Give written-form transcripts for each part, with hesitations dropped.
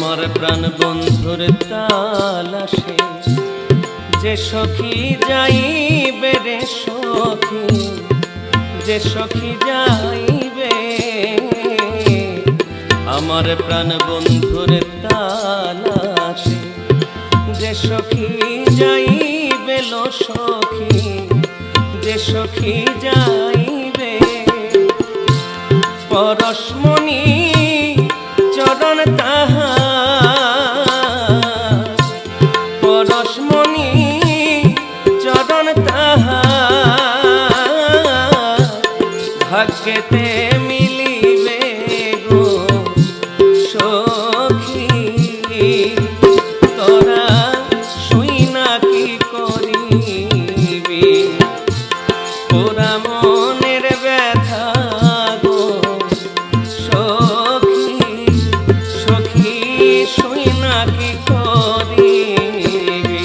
আমার প্রাণ বন্ধুর তালাশে যে সখী যাইবে রে সখী, যে সখী যাইবে। আমার প্রাণ বন্ধুর তালাশে যে সখী যাইবে লো সখী, যে সখী যাইবে। পরশমণি চরণ তাহার, পরশমণি চরণ তাহার, ভাগ্যেতে মিলিবে গো সখী। তোরা শুই না কি করিবি পোড়া মনের ব্যথা গো সখী, সখী শুই না কি করিবি।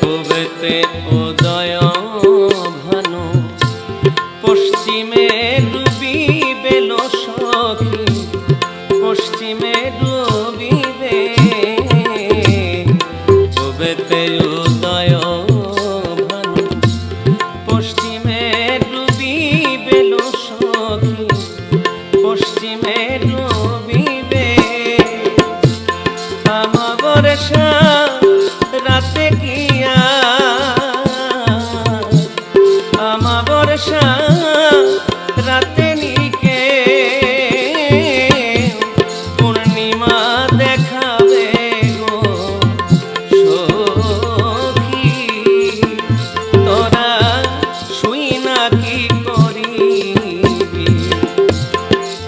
পূবেতে উদয় ভানু, পশ্চিমে ডুবিবে লো সখী, পশ্চিমে ডুবিবে। পূবেতে উদয় ভানু, পশ্চিমে ডুবিবে লো সখী, পশ্চিমে ডুবিবে। আমাবর্ষা রাতে গিয়া, আমাবর্ষা রাতে নিকে পূর্ণিমা দেখাবে গো সখী। তোরা শুই না কি করিবি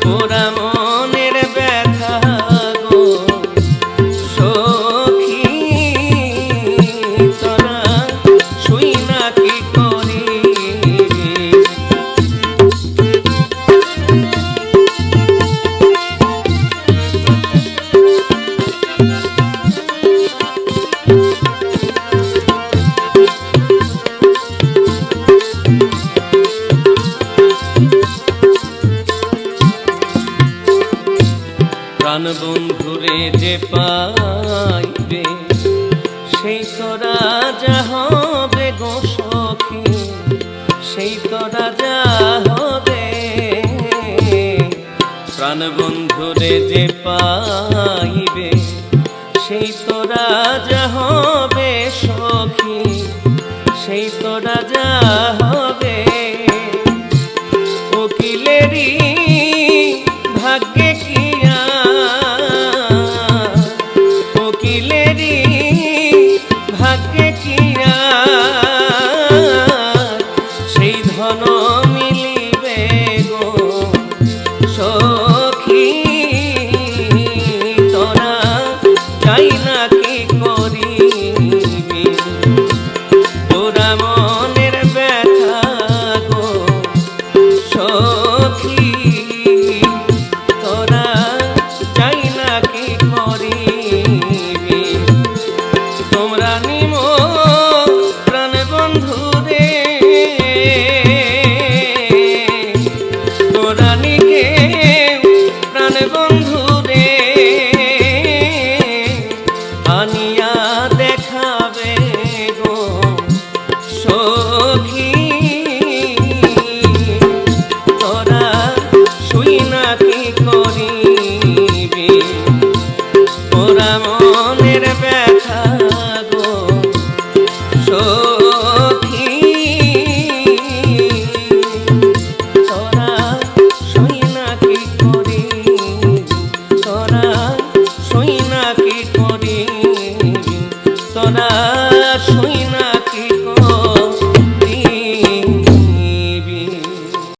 পোড়া মনের ব্যথা গো সখী। তোরা শুই না কি করিবি। প্রাণ বন্ধুরে যে পাইবে সেই তো রাজা হবে গো সখী, সেই তো রাজা হবে। প্রাণ বন্ধুরে যে পাইবে সেই তো রাজা হবে সখী, সেই তো রাজা হবে। উকিলেরই ভাগ্যে কিয়া, উকিলেরই ভাগ্যে কিয়া সেই ধন মিলিবে গো সখী। তোরা চাই না কি করিবি তোরা মনের ব্যথা গো সখী। তোরা চাই না কি করিবি। তোমরা নিম প্রাণ বন্ধুরে, তোরা নিকে প্রাণ বন্ধুরে আনিয়া দেখাবে গো সখী। তোরা শুই না কি করিবি পোড়া মনের ব্যথা গো সখী। তোরা শুই না কি করিবি, তোরা শুই না কি